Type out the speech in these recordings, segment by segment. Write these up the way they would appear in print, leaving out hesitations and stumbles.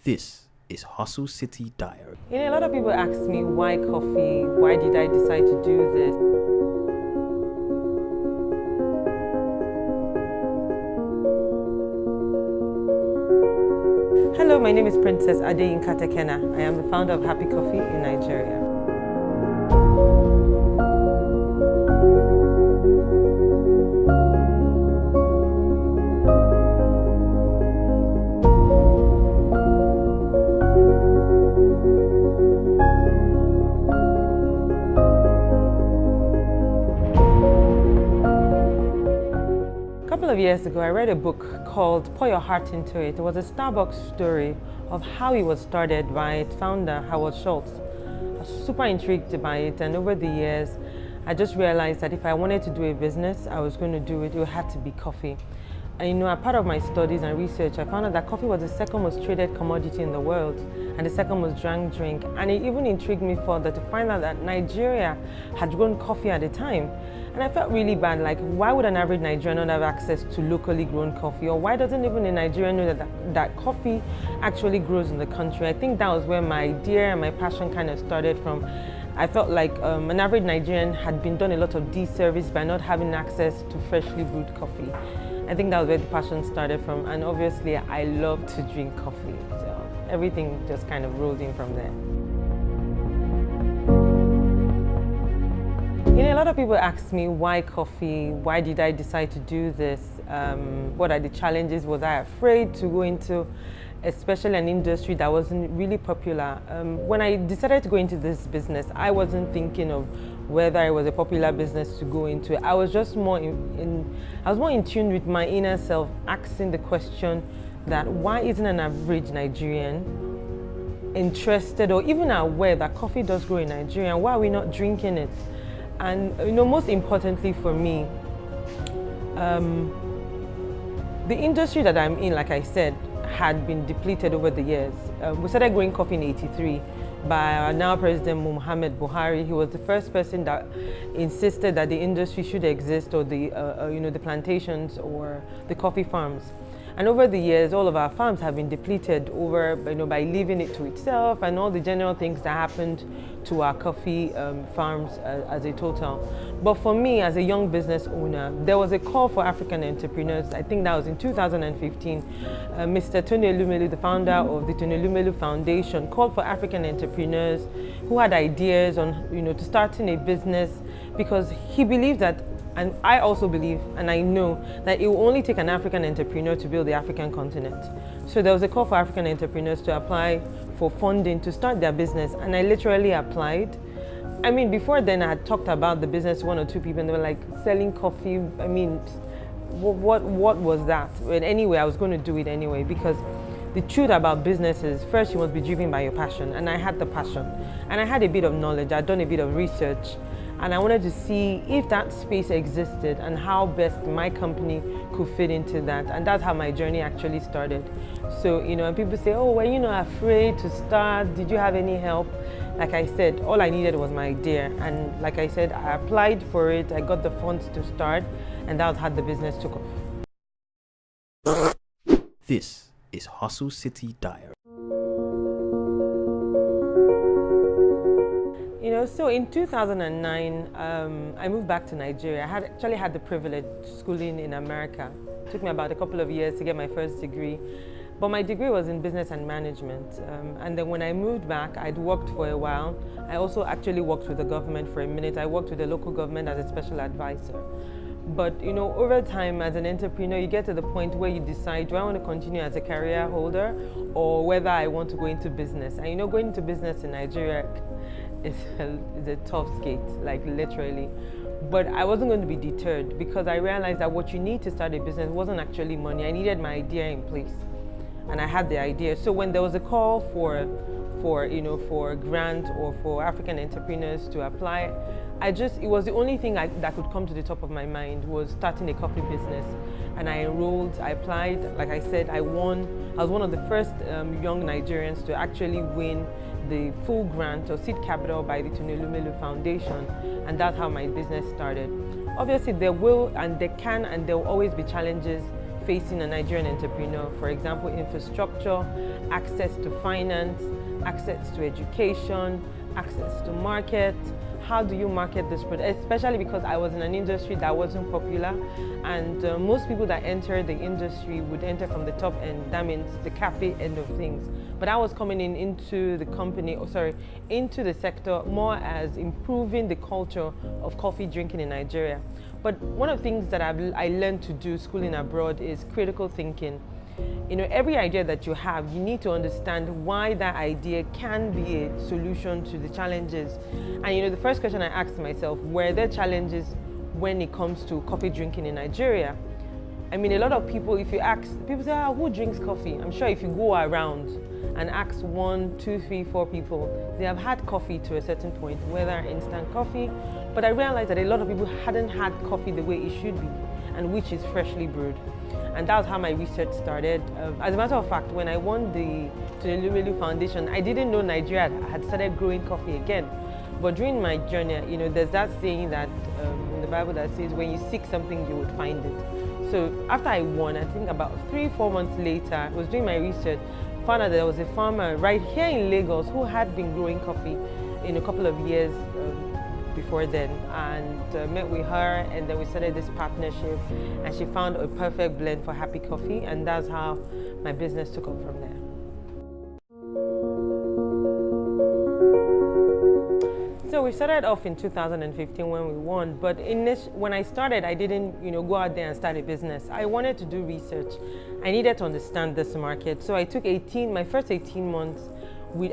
This is Hustle City Diary. You know, a lot of people ask me, why coffee? Why did I decide to do this? Hello, my name is Princess Adeyinka Tekenah. I am the founder of Happy Coffee in Nigeria. A couple of years ago, I read a book called Pour Your Heart Into It. It was a Starbucks story of how it was started by its founder, Howard Schultz. I was super intrigued by it, and over the years, I just realized that if I wanted to do a business, I was going to do it. It had to be coffee. And you know, as part of my studies and research, I found out that coffee was the second most traded commodity in the world and the second most drank drink. And it even intrigued me further to find out that Nigeria had grown coffee at the time. And I felt really bad, like why would an average Nigerian not have access to locally grown coffee? Or why doesn't even a Nigerian know that coffee actually grows in the country? I think that was where my idea and my passion kind of started from. I felt like an average Nigerian had been done a lot of disservice by not having access to freshly brewed coffee. I think that was where the passion started from, and obviously I love to drink coffee, so everything just kind of rolled in from there. You know, a lot of people ask me, why coffee? Why did I decide to do this? What are the challenges? Was I afraid to go into especially an industry that wasn't really popular? When I decided to go into this business, I wasn't thinking of whether it was a popular business to go into. I was just more in tune with my inner self, asking the question that why isn't an average Nigerian interested or even aware that coffee does grow in Nigeria, and why are we not drinking it? And you know, most importantly for me, the industry that I'm in, like I said, had been depleted over the years. We started growing coffee in '83 by our now President Muhammad Buhari. He was the first person that insisted that the industry should exist, or the plantations or the coffee farms. And over the years, all of our farms have been depleted by leaving it to itself and all the general things that happened to our coffee farms as a total. But for me, as a young business owner, there was a call for African entrepreneurs. I think that was in 2015. Mr. Tony Elumelu, the founder of the Tony Elumelu Foundation, called for African entrepreneurs who had ideas on, to starting a business, because he believed that, and I also believe, and I know, that it will only take an African entrepreneur to build the African continent. So there was a call for African entrepreneurs to apply for funding to start their business, and I literally applied. I mean, before then I had talked about the business to one or two people, and they were like, selling coffee, I mean, what was that? But anyway, I was going to do it anyway, because the truth about business is, first you must be driven by your passion, and I had the passion. And I had a bit of knowledge, I'd done a bit of research, and I wanted to see if that space existed and how best my company could fit into that. And that's how my journey actually started. So, and people say, oh, were you not afraid to start? Did you have any help? Like I said, all I needed was my idea. And like I said, I applied for it, I got the funds to start, and that's how the business took off. This is Hustle City Diary. So in 2009, I moved back to Nigeria. I actually had the privilege schooling in America. It took me about a couple of years to get my first degree, but my degree was in business and management. And then when I moved back, I'd worked for a while. I also actually worked with the government for a minute. I worked with the local government as a special advisor. But over time as an entrepreneur, you get to the point where you decide, do I want to continue as a career holder or whether I want to go into business? And going into business in Nigeria is a tough skate, like literally. But I wasn't going to be deterred, because I realized that what you need to start a business wasn't actually money. I needed my idea in place, and I had the idea. So when there was a call for a grant or for African entrepreneurs to apply, it was the only thing that could come to the top of my mind, was starting a coffee business. And I enrolled, I applied, like I said, I won. I was one of the first young Nigerians to actually win the full grant or seed capital by the Tony Elumelu Foundation, and that's how my business started. Obviously there will and there can and there will always be challenges facing a Nigerian entrepreneur. For example, infrastructure, access to finance, access to education, access to market. How do you market this product? Especially because I was in an industry that wasn't popular, and most people that enter the industry would enter from the top end. That means the cafe end of things. But I was coming into the company, into the sector more as improving the culture of coffee drinking in Nigeria. But one of the things that I learned to do schooling abroad is critical thinking. You know, every idea that you have, you need to understand why that idea can be a solution to the challenges. And you know, the first question I asked myself, were there challenges when it comes to coffee drinking in Nigeria? I mean, a lot of people, if you ask, people say, who drinks coffee? I'm sure if you go around and ask 1, 2, 3, 4 people, they have had coffee to a certain point, whether instant coffee. But I realized that a lot of people hadn't had coffee the way it should be, and which is freshly brewed. And that's how my research started. As a matter of fact, when I won the Tulelumelu Foundation, I didn't know Nigeria had started growing coffee again. But during my journey, you know, there's that saying that in the Bible that says, when you seek something, you would find it. So after I won, I think about 3-4 months later, I was doing my research, found out that there was a farmer right here in Lagos who had been growing coffee in a couple of years before then, and met with her, and then we started this partnership, and she found a perfect blend for Happy Coffee, and that's how my business took off from there. So we started off in 2015 when we won, but when I started, I didn't, you know, go out there and start a business. I wanted to do research. I needed to understand this market, so I took my first 18 months.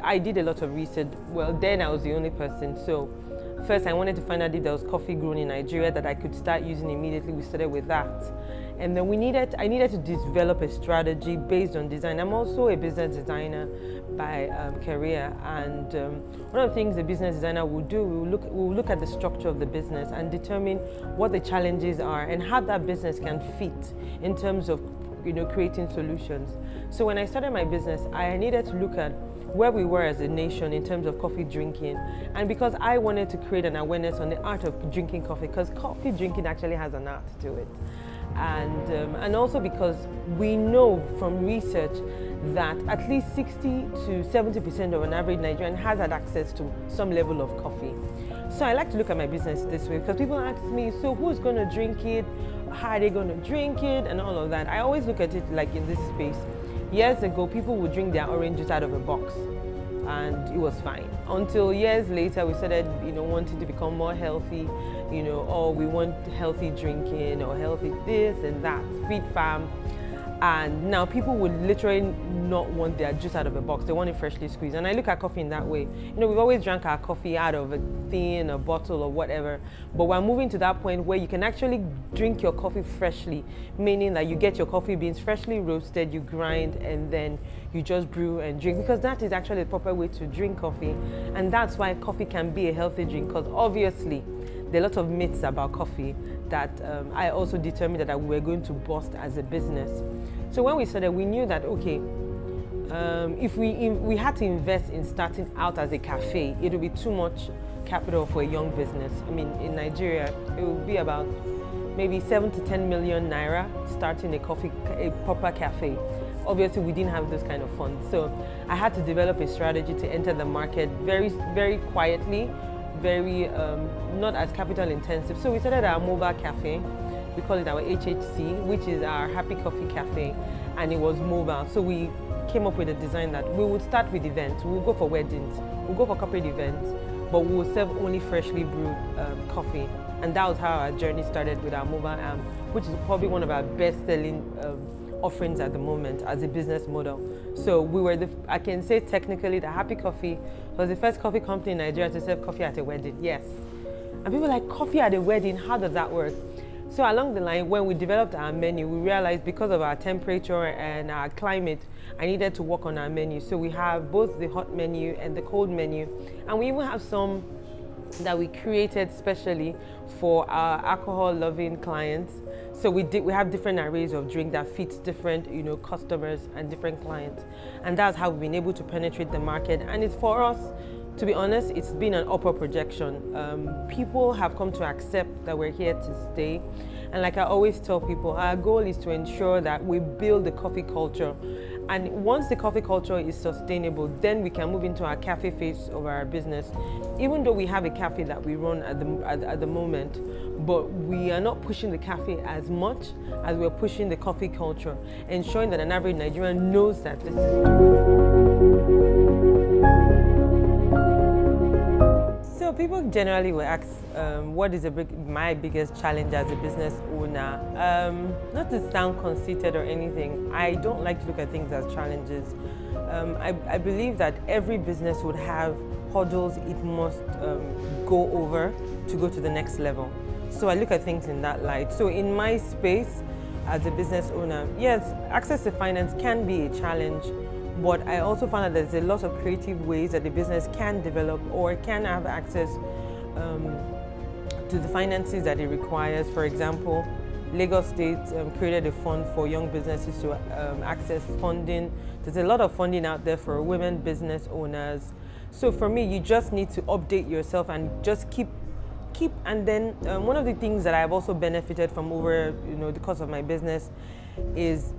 I did a lot of research. Well, then I was the only person, so first, I wanted to find out if there was coffee grown in Nigeria that I could start using immediately. We started with that. And then I needed to develop a strategy based on design. I'm also a business designer by career. And one of the things a business designer will do, we'll look at the structure of the business and determine what the challenges are and how that business can fit in terms of, you know, creating solutions. So when I started my business, I needed to look at where we were as a nation in terms of coffee drinking, and because I wanted to create an awareness on the art of drinking coffee, because coffee drinking actually has an art to it, and also because we know from research that at least 60 to 70% of an average Nigerian has had access to some level of coffee. So I like to look at my business this way, because people ask me, so who's going to drink it, how are they going to drink it, and all of that. I always look at it like in this space. Years ago, people would drink their orange juice out of a box, and it was fine. Until years later, we started, you know, wanting to become more healthy, you know, or we want healthy drinking or healthy this and that, feed farm. And now people would literally not want their juice out of a box. They want it freshly squeezed. And I look at coffee in that way. You know, we've always drank our coffee out of a tin, a bottle, or whatever. But we're moving to that point where you can actually drink your coffee freshly, meaning that you get your coffee beans freshly roasted, you grind, and then you just brew and drink, because that is actually the proper way to drink coffee. And that's why coffee can be a healthy drink, because obviously there are a lot of myths about coffee that I also determined that we were going to bust as a business. So when we started, we knew that, okay, if we had to invest in starting out as a cafe, it would be too much capital for a young business. I mean, in Nigeria, it would be about maybe 7 to 10 million naira starting a proper cafe. Obviously, we didn't have those kind of funds. So I had to develop a strategy to enter the market very, very quietly, very not as capital intensive. So we started our mobile cafe. We call it our HHC, which is our Happy Coffee Cafe, and it was mobile. So we came up with a design that we would start with events. We'll go for weddings, we'll go for corporate events, but we will serve only freshly brewed coffee. And that was how our journey started with our mobile app, which is probably one of our best-selling offerings at the moment as a business model. So we were I can say technically that Happy Coffee was the first coffee company in Nigeria to serve coffee at a wedding. Yes. And people were like, coffee at a wedding, how does that work? So along the line, when we developed our menu, we realized because of our temperature and our climate, I needed to work on our menu. So we have both the hot menu and the cold menu. And we even have some that we created specially for our alcohol-loving clients. So we have different arrays of drink that fits different, you know, customers and different clients. And that's how we've been able to penetrate the market. And it's for us, to be honest, it's been an upper projection. People have come to accept that we're here to stay. And like I always tell people, our goal is to ensure that we build the coffee culture. And once the coffee culture is sustainable, then we can move into our cafe phase of our business. Even though we have a cafe that we run at the moment, but we are not pushing the cafe as much as we're pushing the coffee culture, ensuring that an average Nigerian knows that this is So people generally will ask, what is my biggest challenge as a business owner? Not to sound conceited or anything, I don't like to look at things as challenges. I believe that every business would have hurdles it must go over to go to the next level. So I look at things in that light. So in my space as a business owner, yes, access to finance can be a challenge, but I also found that there's a lot of creative ways that the business can develop or can have access to the finances that it requires. For example, Lagos State created a fund for young businesses to access funding. There's a lot of funding out there for women business owners. So for me, you just need to update yourself and just keep. And then one of the things that I've also benefited from over the course of my business is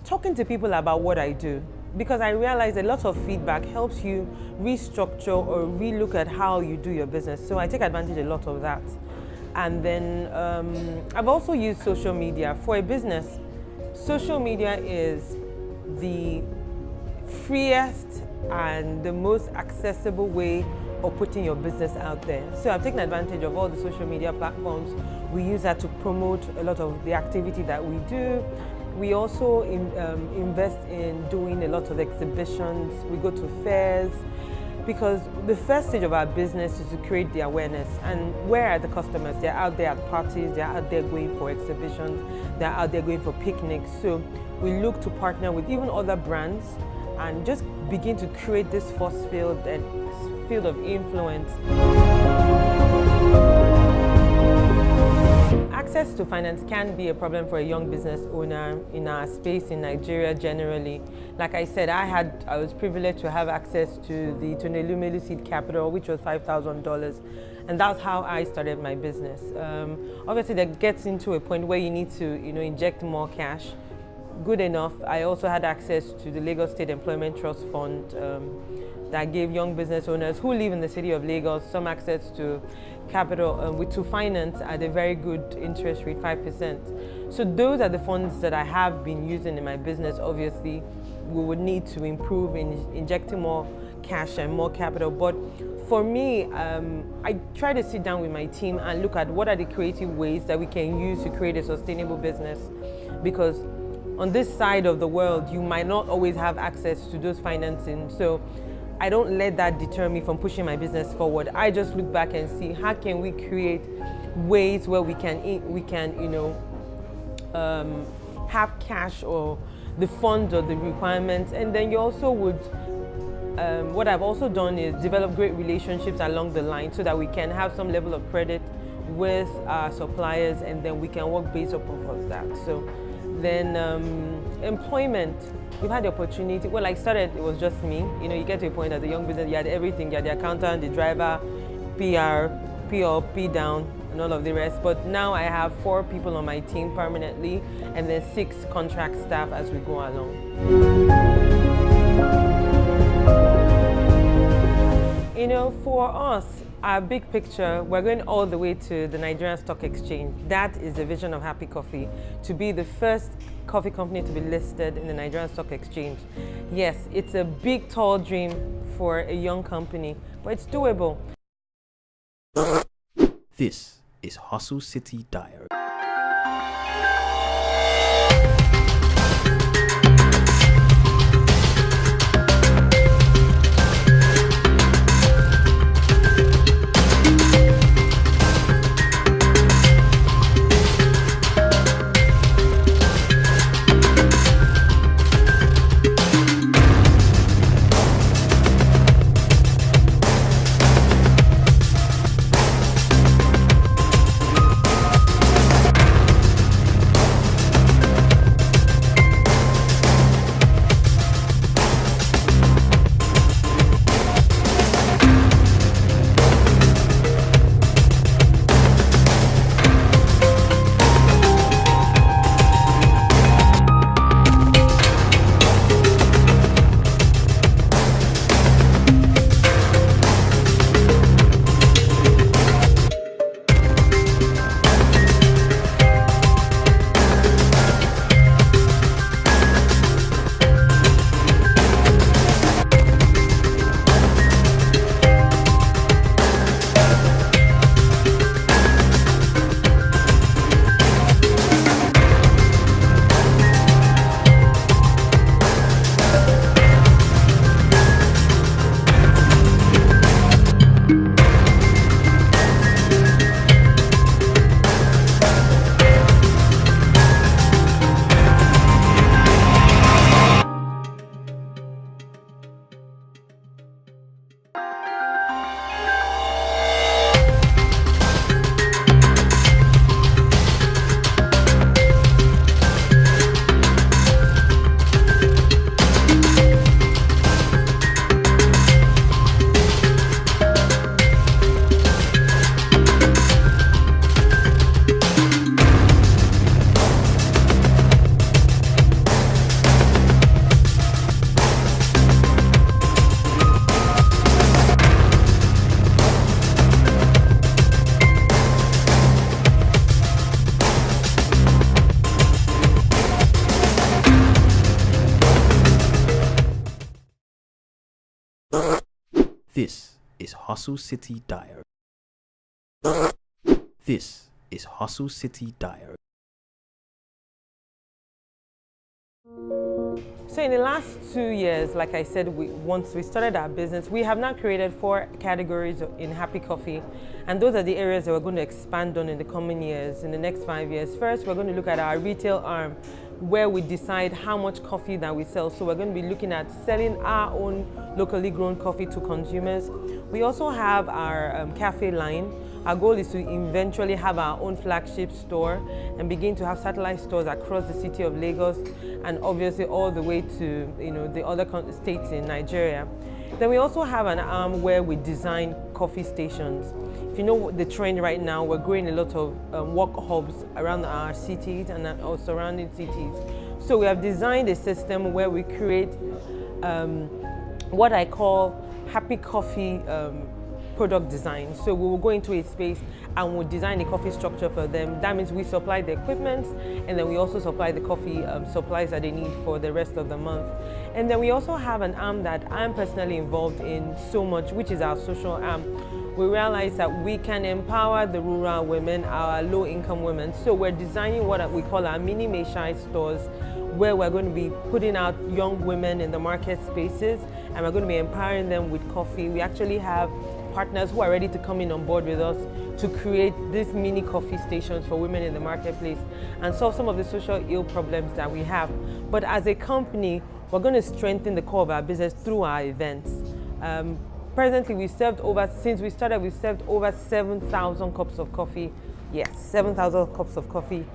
talking to people about what I do. Because I realize a lot of feedback helps you restructure or relook at how you do your business. So I take advantage a lot of that. And then I've also used social media. For a business, social media is the freest and the most accessible way of putting your business out there. So I've taken advantage of all the social media platforms. We use that to promote a lot of the activity that we do. We also invest in doing a lot of exhibitions. We go to fairs, because the first stage of our business is to create the awareness. And where are the customers? They're out there at parties, they're out there going for exhibitions, they're out there going for picnics. So we look to partner with even other brands and just begin to create this force field and field of influence. Access to finance can be a problem for a young business owner in our space in Nigeria generally. Like I said, I was privileged to have access to the Tonelumelu seed capital, which was $5,000, and that's how I started my business. Obviously, that gets into a point where you need to, inject more cash. Good enough. I also had access to the Lagos State Employment Trust Fund that gave young business owners who live in the city of Lagos some access to capital to finance at a very good interest rate, 5%. So those are the funds that I have been using in my business. Obviously, we would need to improve in injecting more cash and more capital. But for me, I try to sit down with my team and look at what are the creative ways that we can use to create a sustainable business. Because on this side of the world, you might not always have access to those financing. So I don't let that deter me from pushing my business forward. I just look back and see how can we create ways where we can have cash or the funds or the requirements. And then you also would, what I've also done is develop great relationships along the line so that we can have some level of credit with our suppliers, and then we can work based off of that. So then employment, we've had the opportunity. Well, I started, it was just me. You get to a point as a young business, you had everything. You had the accountant, the driver, PR, P up, P down, and all of the rest. But now I have 4 people on my team permanently, and then 6 contract staff as we go along. For us, our big picture, we're going all the way to the Nigerian Stock Exchange. That is the vision of Happy Coffee, to be the first coffee company to be listed in the Nigerian Stock Exchange. Yes, it's a big, tall dream for a young company, but it's doable. This is Hustle City Diary. This is Hustle City Diary. This is Hustle City Diary. So in the last 2 years, like I said, once we started our business, we have now created 4 categories in Happy Coffee. And those are the areas that we're going to expand on in the coming years, in the next 5 years. First, we're going to look at our retail arm, where we decide how much coffee that we sell. So we're going to be looking at selling our own locally grown coffee to consumers. We also have our cafe line. Our goal is to eventually have our own flagship store and begin to have satellite stores across the city of Lagos and obviously all the way to the other states in Nigeria. Then we also have an arm where we design coffee stations. If you know the trend right now, we're growing a lot of work hubs around our cities and our surrounding cities. So we have designed a system where we create what I call Happy Coffee product design. So we will go into a space and we'll design a coffee structure for them. That means we supply the equipment and then we also supply the coffee supplies that they need for the rest of the month. And then we also have an arm that I'm personally involved in so much, which is our social arm. We realize that we can empower the rural women, our low-income women. So we're designing what we call our mini Meishai stores, where we're going to be putting out young women in the market spaces and we're going to be empowering them with coffee. We actually have partners who are ready to come in on board with us to create these mini coffee stations for women in the marketplace and solve some of the social ill problems that we have. But as a company, we're going to strengthen the core of our business through our events. Presently, since we started, we've served over 7,000 cups of coffee. Yes, 7,000 cups of coffee.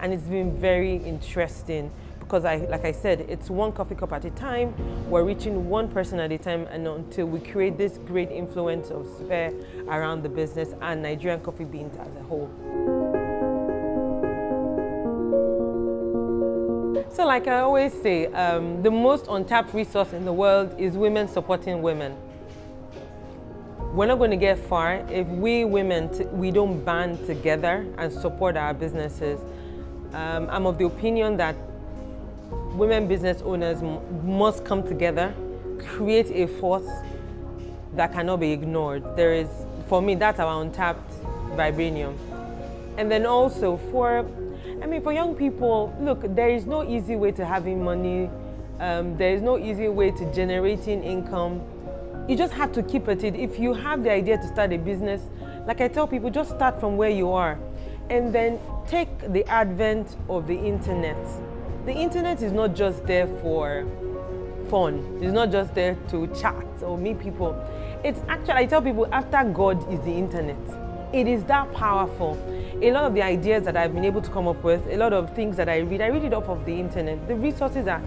And it's been very interesting because like I said, it's one coffee cup at a time. We're reaching one person at a time and until we create this great influence of sphere around the business and Nigerian coffee beans as a whole. So like I always say, the most untapped resource in the world is women supporting women. We're not going to get far if we women, we don't band together and support our businesses. I'm of the opinion that women business owners must come together, create a force that cannot be ignored. For me, that's our untapped vibranium. And then also for young people, look, there is no easy way to having money. There is no easy way to generating income. You just have to keep at it. If you have the idea to start a business, like I tell people, just start from where you are and then take the advent of the internet. The internet is not just there for fun. It's not just there to chat or meet people. It's actually, I tell people, after God is the internet. It is that powerful. A lot of the ideas that I've been able to come up with, a lot of things that I read it off of the internet. The resources are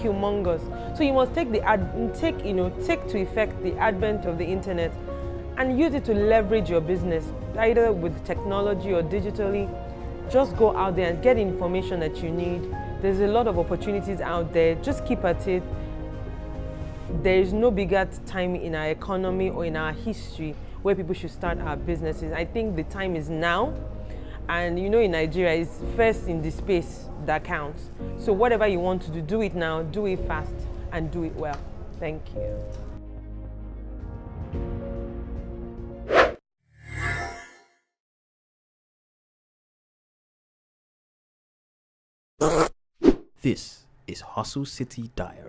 humongous. So you must take to effect the advent of the internet and use it to leverage your business, either with technology or digitally. Just go out there and get information that you need. There's a lot of opportunities out there. Just keep at it. There is no bigger time in our economy or in our history where people should start our businesses. I think the time is now. And in Nigeria, it's first in the space that counts. So whatever you want to do it now, do it fast and do it well. Thank you. This is Hustle City Diary.